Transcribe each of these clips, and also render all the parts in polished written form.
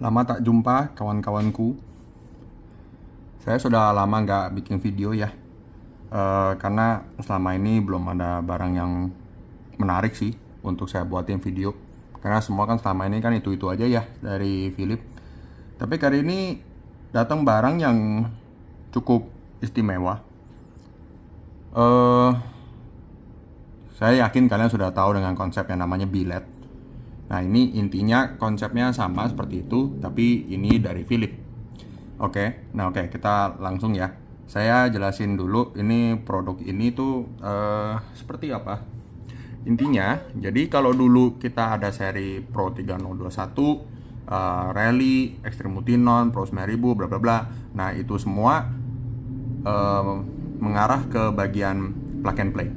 Lama tak jumpa kawan-kawanku. Saya sudah lama nggak bikin video ya, karena selama ini belum ada barang yang menarik sih untuk saya buatin video. Karena semua kan selama ini kan itu aja ya dari Philip. Tapi kali ini datang barang yang cukup istimewa. Saya yakin kalian sudah tahu dengan konsep yang namanya billet. Nah, ini intinya konsepnya sama seperti itu, tapi ini dari Philip. Oke, kita langsung ya. Saya jelasin dulu ini produk ini tuh seperti apa. Intinya, jadi kalau dulu kita ada seri Pro 3021, Rally, Extreme Multinon, Pro 9000, bla bla bla. Nah, itu semua mengarah ke bagian plug and play.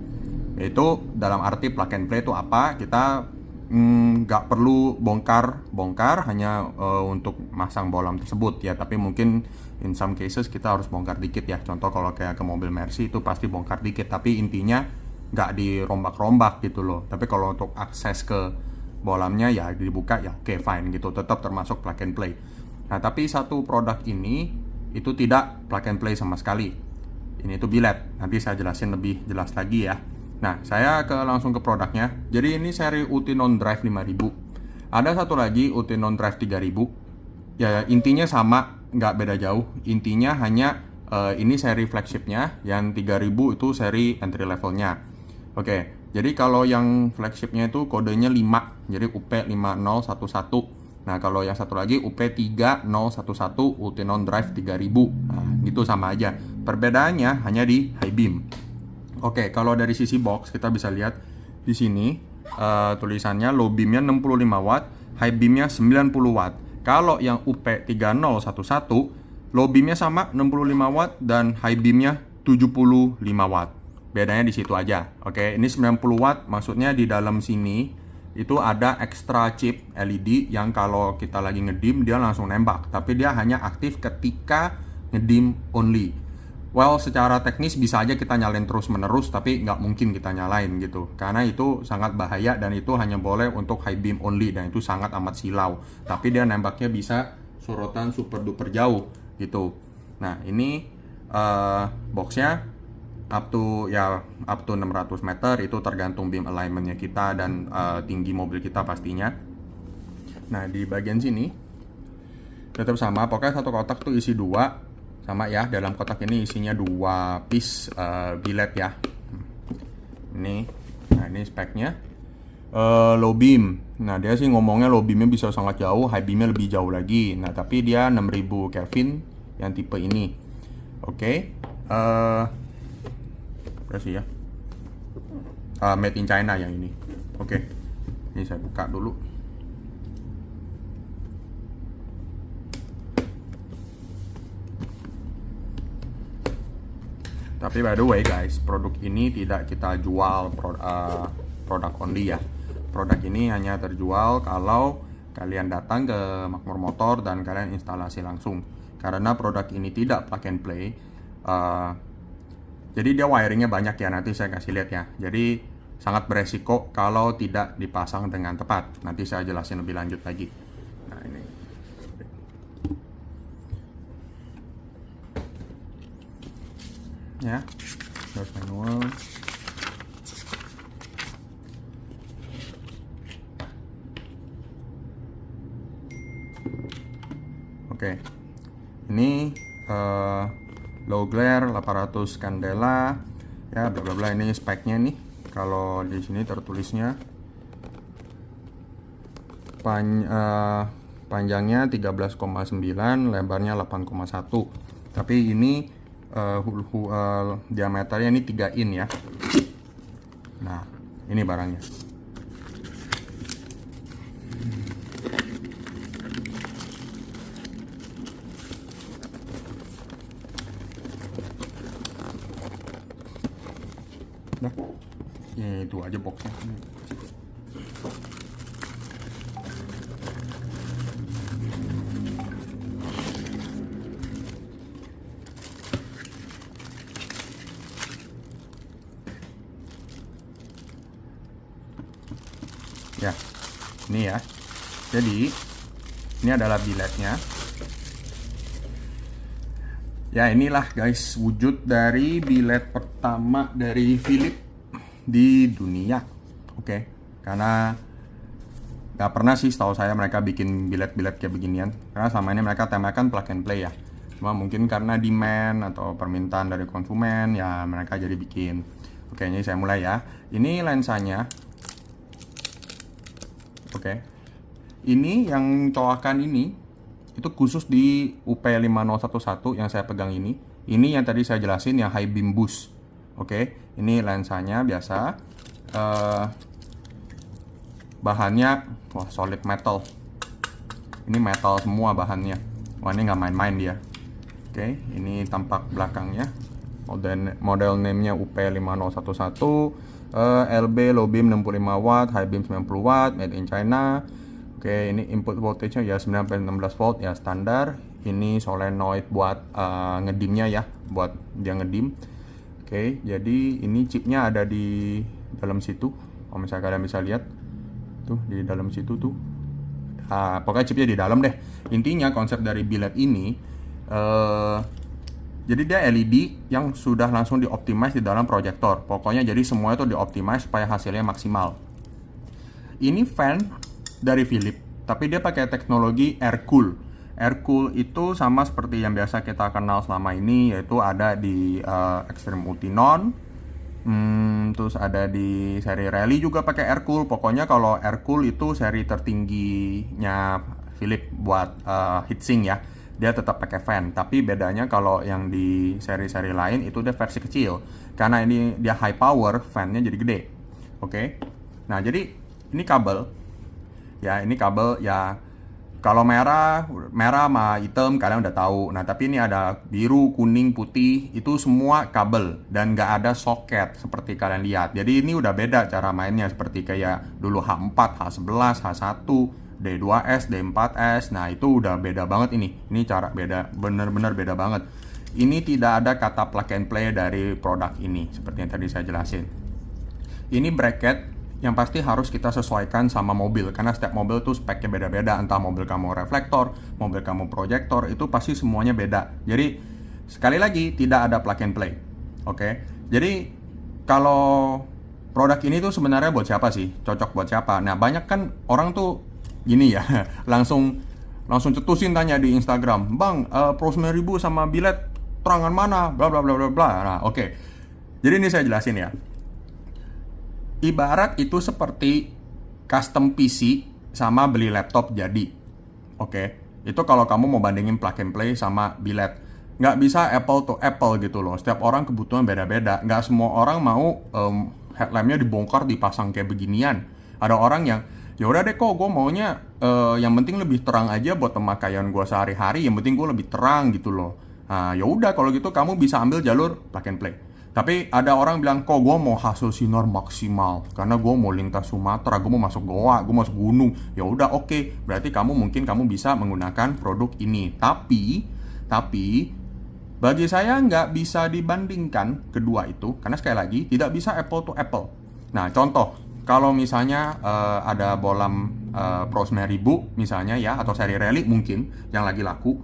Yaitu dalam arti plug and play itu apa? Kita nggak perlu bongkar hanya untuk masang bolam tersebut ya, tapi mungkin in some cases kita harus bongkar dikit ya. Contoh kalau kayak ke mobil Mercy itu pasti bongkar dikit, tapi intinya nggak dirombak-rombak gitu loh. Tapi kalau untuk akses ke bolamnya ya dibuka ya oke, fine gitu, tetap termasuk plug and play. Nah, tapi satu produk ini itu tidak plug and play sama sekali. Ini tuh billet, nanti saya jelasin lebih jelas lagi ya. Nah, saya langsung ke produknya. Jadi ini seri Utinon Drive 5000. Ada satu lagi Utinon Drive 3000. Ya, intinya sama, nggak beda jauh. Intinya hanya ini seri flagshipnya, yang 3000 itu seri entry levelnya. Oke, jadi kalau yang flagshipnya itu kodenya 5, jadi UP5011. Nah, kalau yang satu lagi UP3011 Utinon Drive 3000. Nah, gitu sama aja. Perbedaannya hanya di high beam. Oke, kalau dari sisi box kita bisa lihat di sini tulisannya low beamnya 65 watt, high beamnya 90 watt. Kalau yang UP3011 low beamnya sama 65 watt dan high beamnya 75 watt. Bedanya di situ aja. Oke, ini 90 watt maksudnya di dalam sini itu ada extra chip LED yang kalau kita lagi ngedim dia langsung nembak, tapi dia hanya aktif ketika ngedim only. Well, secara teknis bisa aja kita nyalain terus-menerus, tapi nggak mungkin kita nyalain gitu. Karena itu sangat bahaya dan itu hanya boleh untuk high beam only, dan itu sangat amat silau. Tapi dia nembaknya bisa sorotan super duper jauh gitu. Nah, ini boxnya up to 600 meter, itu tergantung beam alignmentnya kita dan tinggi mobil kita pastinya. Nah, di bagian sini tetap sama, pokoknya satu kotak tuh isi 2. Sama ya, dalam kotak ini isinya 2 piece billet ya. Ini, nah ini speknya. Low beam. Nah, dia sih ngomongnya low beamnya bisa sangat jauh, high beamnya lebih jauh lagi. Nah, tapi dia 6000 Kelvin yang tipe ini. Oke. Apa sih ya? Made in China yang ini. Oke. Ini saya buka dulu. Tapi by the way guys, produk ini tidak kita jual produk only ya. Produk ini hanya terjual kalau kalian datang ke Makmur Motor dan kalian instalasi langsung. Karena produk ini tidak plug and play. Jadi dia wiringnya banyak ya, nanti saya kasih lihat ya. Jadi sangat beresiko kalau tidak dipasang dengan tepat. Nanti saya jelasin lebih lanjut lagi. Nah, ini. Ya, terus manual. Oke, ini low glare 800 candela ya, bla bla bla. Ini speknya nih, kalau di sini tertulisnya panjangnya 13,9, lebarnya 8,1. Tapi ini diameternya ini 3 in ya. Nah, ini barangnya. Nah, ya itu aja boxnya. Ya, ini ya. Jadi Ini adalah biletnya. Ya, inilah guys wujud dari bilet pertama dari Philips di dunia. Oke, karena nggak pernah sih setahu saya mereka bikin bilet-bilet kayak beginian. Karena selama ini mereka temakan plug and play ya. Cuma mungkin karena demand atau permintaan dari konsumen ya mereka jadi bikin. Oke, ini saya mulai ya. Ini lensanya. Oke. Ini yang colokan ini itu khusus di UP5011 yang saya pegang ini. Ini yang tadi saya jelasin yang high beam boost. Oke, ini lensanya biasa. Bahannya wah solid metal. Ini metal semua bahannya. Wah, ini nggak main-main dia. Oke, ini tampak belakangnya. Model name-nya UP5011. LB low beam 65 watt, high beam 90 watt, made in China. Oke, ini input voltage-nya ya 9,16 volt ya standar. Ini solenoid buat ngedimnya ya, buat dia ngedim. Oke, jadi ini chipnya ada di dalam situ. Kalau misalnya kalian bisa lihat tuh di dalam situ tuh. Pokoknya chipnya di dalam deh. Intinya konsep dari bilet ini jadi dia LED yang sudah langsung dioptimize di dalam proyektor. Pokoknya jadi semuanya tuh dioptimize supaya hasilnya maksimal. Ini fan dari Philips, tapi dia pakai teknologi air cool. Air cool itu sama seperti yang biasa kita kenal selama ini, yaitu ada di Extreme Ultinon. Terus ada di seri Rally juga pakai air cool. Pokoknya kalau air cool itu seri tertingginya Philips buat heatsink ya. Dia tetap pakai fan, tapi bedanya kalau yang di seri-seri lain itu dia versi kecil. Karena ini dia high power, fan-nya jadi gede. Oke. Nah, jadi ini kabel. Ya, ini kabel ya. Kalau merah sama hitam kalian udah tahu. Nah, tapi ini ada biru, kuning, putih, itu semua kabel dan nggak ada soket seperti kalian lihat. Jadi ini udah beda cara mainnya seperti kayak dulu H4, H11, H1, D2S, D4S. Nah, itu udah beda banget ini. Ini cara beda, bener-bener beda banget. Ini tidak ada kata plug and play dari produk ini seperti yang tadi saya jelasin. Ini bracket yang pasti harus kita sesuaikan sama mobil, karena setiap mobil tuh speknya beda-beda. Entah mobil kamu reflektor, mobil kamu proyektor, itu pasti semuanya beda. Jadi sekali lagi tidak ada plug and play. Oke. Jadi kalau produk ini tuh sebenarnya buat siapa sih? Cocok buat siapa? Nah, banyak kan orang tuh gini ya, langsung cetusin tanya di Instagram, "Bang, Pro 9000 sama bilet terangan mana?" bla bla bla bla bla. Nah, oke. Jadi ini saya jelasin ya. Ibarat itu seperti custom PC sama beli laptop jadi. Oke. Itu kalau kamu mau bandingin plug and play sama bilet. Nggak bisa apple to apple gitu loh. Setiap orang kebutuhan beda-beda. Nggak semua orang mau headlampnya dibongkar dipasang kayak beginian. Ada orang yang ya udah deh kok gue maunya yang penting lebih terang aja buat pemakaian gue sehari-hari, yang penting gue lebih terang gitu loh. Nah, ya udah kalau gitu kamu bisa ambil jalur plug and play. Tapi ada orang bilang kok gue mau hasil sinar maksimal karena gue mau lintas Sumatera, gue mau masuk goa, gue masuk gunung. Ya udah oke, berarti mungkin kamu bisa menggunakan produk ini. Tapi bagi saya nggak bisa dibandingkan kedua itu karena sekali lagi tidak bisa apple to apple. Nah, contoh kalau misalnya ada bolam Pro 9000 misalnya ya, atau seri Rally mungkin yang lagi laku,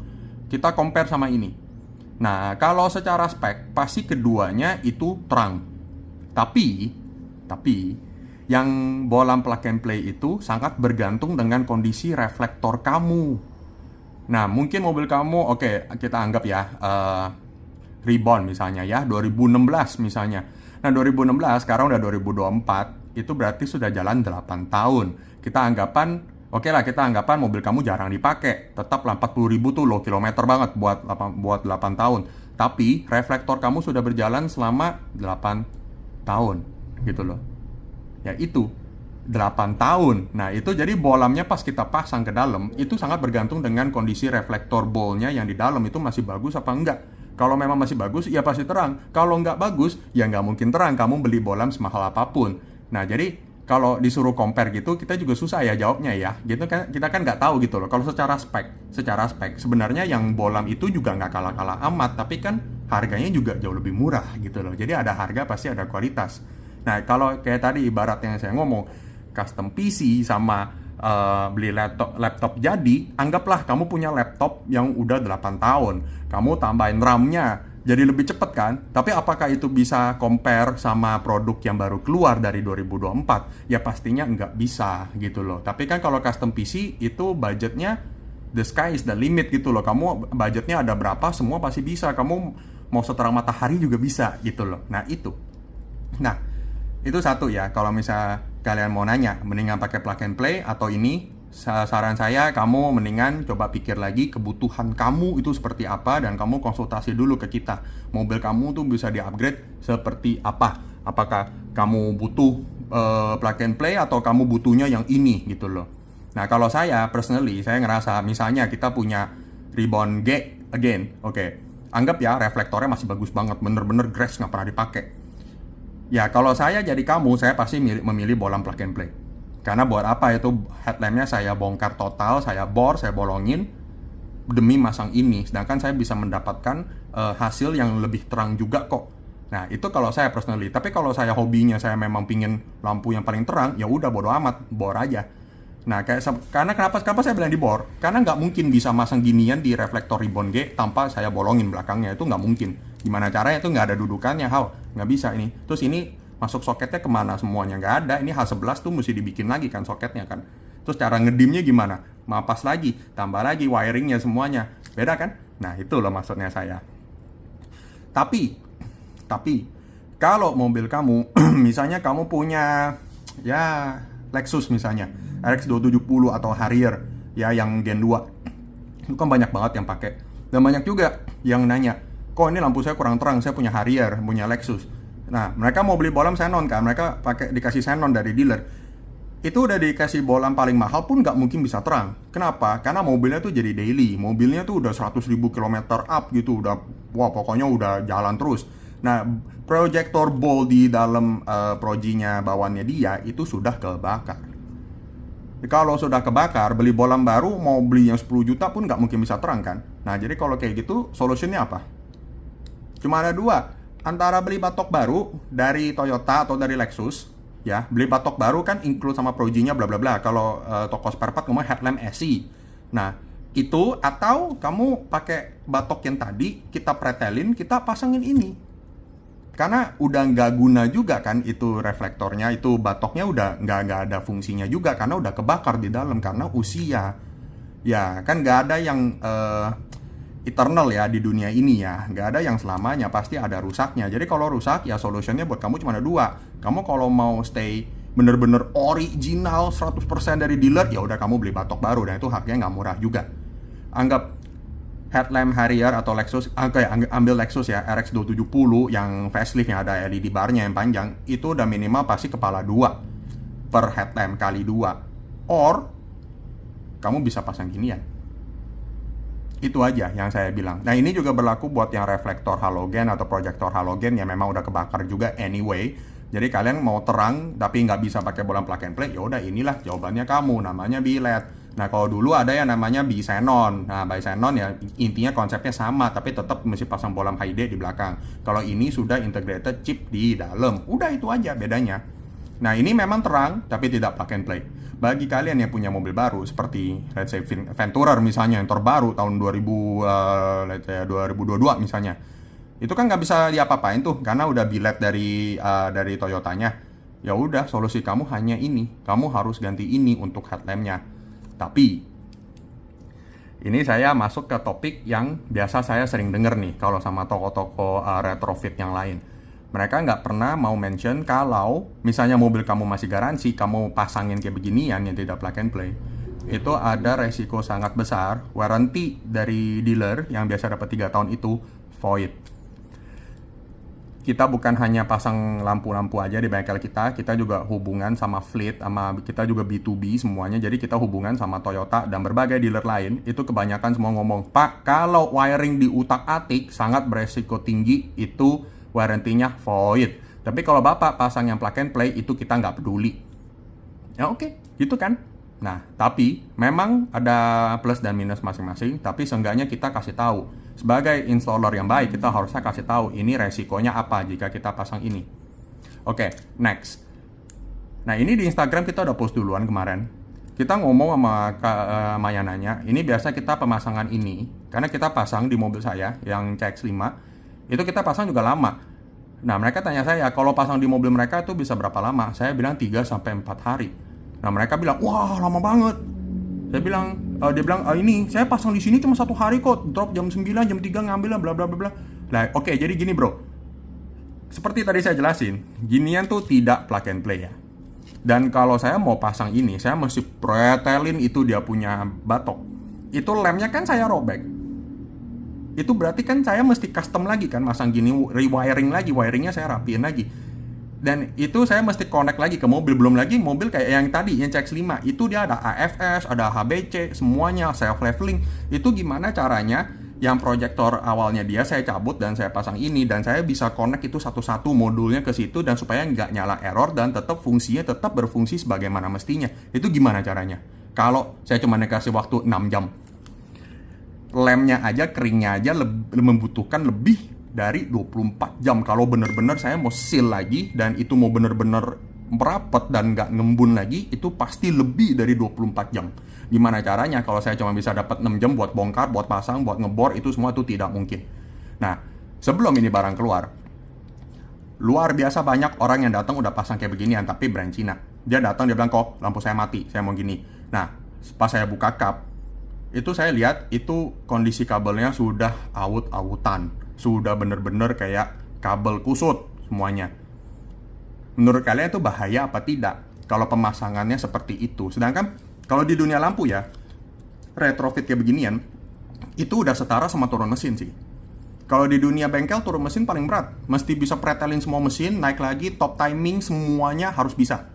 kita compare sama ini. Nah, kalau secara spek pasti keduanya itu terang. Tapi yang bolam plug and play itu sangat bergantung dengan kondisi reflektor kamu. Nah, mungkin mobil kamu, oke, kita anggap ya Reborn misalnya ya, 2016 misalnya. Nah, 2016 sekarang udah 2024, itu berarti sudah jalan 8 tahun. Kita anggapan mobil kamu jarang dipakai. Tetaplah 40.000 tuh low kilometer banget buat 8 tahun. Tapi reflektor kamu sudah berjalan selama 8 tahun gitu loh. Ya itu 8 tahun. Nah, itu jadi bolamnya pas kita pasang ke dalam itu sangat bergantung dengan kondisi reflektor ballnya yang di dalam itu masih bagus apa enggak. Kalau memang masih bagus, ya pasti terang. Kalau nggak bagus, ya nggak mungkin terang. Kamu beli bolam semahal apapun. Nah, jadi kalau disuruh compare gitu, kita juga susah ya jawabnya ya. Gitu kan, kita kan nggak tahu gitu loh. Kalau secara spek, sebenarnya yang bolam itu juga nggak kalah-kalah amat. Tapi kan harganya juga jauh lebih murah gitu loh. Jadi ada harga, pasti ada kualitas. Nah, kalau kayak tadi ibarat yang saya ngomong, custom PC sama beli laptop jadi, anggaplah kamu punya laptop yang udah 8 tahun. Kamu tambahin RAM-nya, jadi lebih cepet kan? Tapi apakah itu bisa compare sama produk yang baru keluar dari 2024? Ya pastinya nggak bisa gitu loh. Tapi kan kalau custom PC itu budgetnya the sky is the limit gitu loh. Kamu budgetnya ada berapa, semua pasti bisa. Kamu mau seterang matahari juga bisa gitu loh. Nah itu satu ya. Kalau misalnya kalian mau nanya, mendingan pakai plug and play atau ini, saran saya kamu mendingan coba pikir lagi kebutuhan kamu itu seperti apa, dan kamu konsultasi dulu ke kita. Mobil kamu tuh bisa di-upgrade seperti apa? Apakah kamu butuh plug and play atau kamu butuhnya yang ini gitu loh. Nah, kalau saya personally, saya ngerasa misalnya kita punya Ribbon G again, oke. Anggap ya reflektornya masih bagus banget, bener-bener grass nggak pernah dipakai. Ya, kalau saya jadi kamu, saya pasti memilih bolam plug and play. Karena buat apa itu headlampnya saya bongkar total, saya bor, saya bolongin demi masang ini. Sedangkan saya bisa mendapatkan hasil yang lebih terang juga kok. Nah, itu kalau saya personally. Tapi kalau saya hobinya, saya memang pingin lampu yang paling terang, ya udah bodo amat, bor aja. Nah, karena kenapa saya bilang di bor? Karena nggak mungkin bisa masang ginian di reflektor Ribbon G tanpa saya bolongin belakangnya. Itu nggak mungkin. Gimana caranya? Itu nggak ada dudukannya, nggak bisa ini. Terus ini masuk soketnya kemana semuanya? Nggak ada. Ini H11 tuh mesti dibikin lagi kan soketnya kan. Terus cara ngedimnya gimana? Mapas lagi, tambah lagi wiringnya semuanya. Beda kan? Nah, itu loh maksudnya saya. Tapi kalau mobil kamu, misalnya kamu punya ya Lexus misalnya, RX 270 atau Harrier ya yang Gen 2. Itu kan banyak banget yang pakai. Dan banyak juga yang nanya, "Kok ini lampu saya kurang terang, saya punya Harrier, punya Lexus." Nah, mereka mau beli bolam xenon kan, mereka dikasih xenon dari dealer. Itu udah dikasih bolam paling mahal pun nggak mungkin bisa terang. Kenapa? Karena mobilnya tuh jadi daily. Mobilnya tuh udah 100.000 km up gitu, udah pokoknya udah jalan terus. Nah, proyektor ball di dalam projinya bawaannya dia itu sudah kebakar. Kalau sudah kebakar, beli bolam baru mau beli yang 10 juta pun nggak mungkin bisa terang kan. Nah, jadi kalau kayak gitu, solusinya apa? Cuma ada dua. Antara beli batok baru dari Toyota atau dari Lexus, ya, beli batok baru kan include sama projinya bla bla bla. Kalau toko spare part ngomong headlamp SI. Nah, itu atau kamu pakai batok yang tadi, kita pretelin, kita pasangin ini. Karena udah nggak guna juga kan itu reflektornya, itu batoknya udah nggak ada fungsinya juga karena udah kebakar di dalam karena usia. Ya kan nggak ada yang eternal ya di dunia ini ya, nggak ada yang selamanya, pasti ada rusaknya. Jadi kalau rusak ya solusinya buat kamu cuma ada dua. Kamu kalau mau stay bener-bener original 100% dari dealer, ya udah kamu beli batok baru dan itu harganya nggak murah juga. Anggap headlamp Harrier atau Lexus, ambil Lexus ya, RX 270 yang facelift yang ada LED barnya yang panjang, itu udah minimal pasti kepala 2 per headlamp kali 2. Or kamu bisa pasang ginian. Itu aja yang saya bilang. Nah, ini juga berlaku buat yang reflektor halogen atau proyektor halogen yang memang udah kebakar juga anyway. Jadi kalian mau terang tapi nggak bisa pakai bolam plug and play, ya udah inilah jawabannya kamu, namanya bi-LED. Nah, kalau dulu ada yang namanya bi-xenon. Nah, bi-xenon ya intinya konsepnya sama, tapi tetap mesti pasang bolam high day di belakang. Kalau ini sudah integrated chip di dalam. Udah itu aja bedanya. Nah, ini memang terang, tapi tidak plug and play. Bagi kalian yang punya mobil baru, seperti let's say Venturer misalnya, yang terbaru tahun 2022 misalnya. Itu kan nggak bisa diapa-apain tuh, karena udah bi-LED dari Toyotanya. Ya udah, solusi kamu hanya ini. Kamu harus ganti ini untuk headlampnya. Tapi ini saya masuk ke topik yang biasa saya sering denger nih kalau sama toko-toko retrofit yang lain. Mereka nggak pernah mau mention kalau misalnya mobil kamu masih garansi, kamu pasangin kayak beginian yang tidak plug and play, itu ada resiko sangat besar warranty dari dealer yang biasa dapat 3 tahun itu void. Kita bukan hanya pasang lampu-lampu aja di bengkel kita juga hubungan sama fleet, sama kita juga B2B semuanya. Jadi kita hubungan sama Toyota dan berbagai dealer lain. Itu kebanyakan semua ngomong, "Pak, kalau wiring di utak-atik sangat beresiko tinggi, itu warranty-nya void. Tapi kalau Bapak pasang yang plug and play, itu kita nggak peduli." Ya oke, gitu kan. Nah, tapi memang ada plus dan minus masing-masing. Tapi seenggaknya kita kasih tahu. Sebagai installer yang baik, kita harusnya kasih tahu ini resikonya apa jika kita pasang ini. Oke, next. Nah, ini di Instagram kita udah post duluan kemarin. kita ngomong sama Mayananya, ini biasa kita pemasangan ini, karena kita pasang di mobil saya yang CX-5, itu kita pasang juga lama. Nah, mereka tanya saya, kalau pasang di mobil mereka itu bisa berapa lama? Saya bilang 3-4 hari. Nah, mereka bilang, wah lama banget. Saya bilang, dia bilang, ini saya pasang di sini cuma 1 hari kok, drop jam 9, jam 3 ngambil lah, bla bla bla bla. Nah, oke, jadi gini bro, seperti tadi saya jelasin, ginian tuh tidak plug and play ya. Dan kalau saya mau pasang ini, saya mesti pretelin itu dia punya batok. Itu lemnya kan saya robek. Itu berarti kan saya mesti custom lagi kan, masang gini, rewiring lagi, wiringnya saya rapiin lagi. Dan itu saya mesti connect lagi ke mobil. Belum lagi mobil kayak yang tadi, yang CX-5, itu dia ada AFS, ada HBC, semuanya self-leveling. Itu gimana caranya? Yang proyektor awalnya dia saya cabut dan saya pasang ini, dan saya bisa connect itu satu-satu modulnya ke situ, dan supaya nggak nyala error dan tetap fungsinya tetap berfungsi sebagaimana mestinya. Itu gimana caranya? Kalau saya cuma dikasih waktu 6 jam, lemnya aja, keringnya aja membutuhkan lebih dari 24 jam. Kalau bener-bener saya mau seal lagi dan itu mau bener-bener merapat dan nggak ngembun lagi, itu pasti lebih dari 24 jam. Gimana caranya kalau saya cuma bisa dapat 6 jam buat bongkar, buat pasang, buat ngebor, itu semua itu tidak mungkin. Nah, sebelum ini barang keluar, luar biasa banyak orang yang datang udah pasang kayak beginian, tapi brand Cina. Dia datang, dia bilang, kok lampu saya mati, saya mau gini. Nah, pas saya buka kap, itu saya lihat itu kondisi kabelnya sudah awut-awutan, sudah bener-bener kayak kabel kusut semuanya. Menurut kalian itu bahaya apa tidak kalau pemasangannya seperti itu? Sedangkan kalau di dunia lampu ya, retrofit kayak beginian, itu udah setara sama turun mesin sih. Kalau di dunia bengkel, turun mesin paling berat. Mesti bisa pretelin semua mesin, naik lagi, top timing, semuanya harus bisa.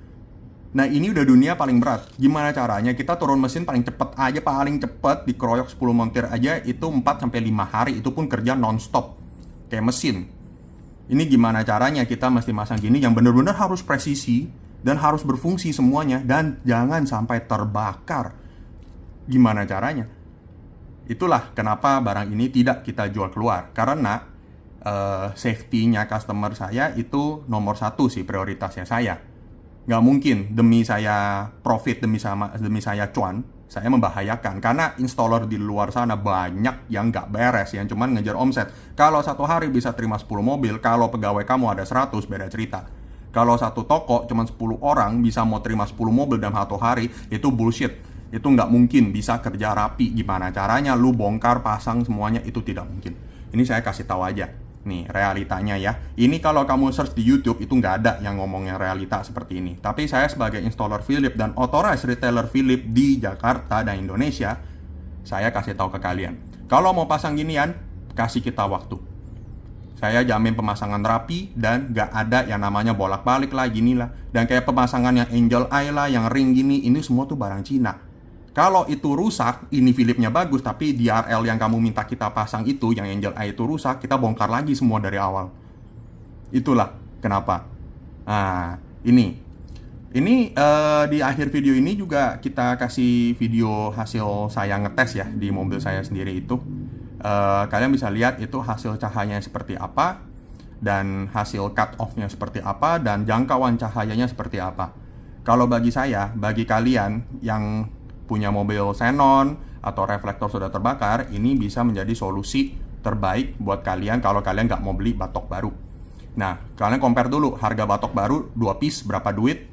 Nah, ini udah dunia paling berat. Gimana caranya? Kita turun mesin paling cepet aja, paling cepet, dikeroyok 10 montir aja, itu 4-5 hari, itu pun kerja non-stop. Kayak mesin. Ini gimana caranya? Kita mesti masang gini yang bener-bener harus presisi, dan harus berfungsi semuanya, dan jangan sampai terbakar. Gimana caranya? Itulah kenapa barang ini tidak kita jual keluar, karena safety-nya customer saya itu nomor 1 sih, prioritasnya saya. Nggak mungkin demi saya profit, demi saya cuan, saya membahayakan. Karena installer di luar sana banyak yang nggak beres, yang cuman ngejar omset. Kalau satu hari bisa terima 10 mobil, kalau pegawai kamu ada 100, beda cerita. Kalau satu toko cuma 10 orang bisa mau terima 10 mobil dalam 1 hari, itu bullshit. Itu nggak mungkin bisa kerja rapi. Gimana caranya lu bongkar, pasang semuanya, itu tidak mungkin. Ini saya kasih tahu aja. Nih, realitanya ya. Ini kalau kamu search di YouTube, itu nggak ada yang ngomongnya realita seperti ini. Tapi saya sebagai installer Philips dan authorized retailer Philips di Jakarta dan Indonesia, saya kasih tahu ke kalian. Kalau mau pasang ginian, kasih kita waktu. Saya jamin pemasangan rapi dan gak ada yang namanya bolak-balik lah, gini lah. Dan kayak pemasangan yang Angel Eye lah, yang ring gini, ini semua tuh barang Cina. Kalau itu rusak, ini Philips-nya bagus, tapi DRL yang kamu minta kita pasang itu, yang Angel Eye itu rusak, kita bongkar lagi semua dari awal. Itulah kenapa. Nah, ini di akhir video ini juga kita kasih video hasil saya ngetes ya di mobil saya sendiri itu. Kalian bisa lihat itu hasil cahayanya seperti apa, dan hasil cut off-nya seperti apa, dan jangkauan cahayanya seperti apa. Kalau bagi saya, bagi kalian yang punya mobil xenon atau reflektor sudah terbakar, ini bisa menjadi solusi terbaik buat kalian kalau kalian nggak mau beli batok baru. Nah, kalian compare dulu harga batok baru 2 piece berapa duit,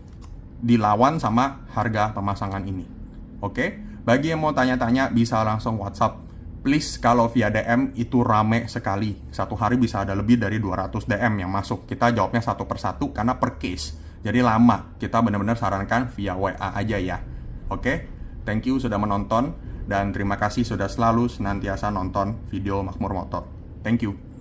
dilawan sama harga pemasangan ini. Oke? Bagi yang mau tanya-tanya bisa langsung WhatsApp. Please, kalau via DM itu rame sekali. Satu hari bisa ada lebih dari 200 DM yang masuk. Kita jawabnya satu persatu karena per case. Jadi lama. Kita benar-benar sarankan via WA aja ya. Oke? Thank you sudah menonton. Dan terima kasih sudah selalu senantiasa nonton video Makmur Motor. Thank you.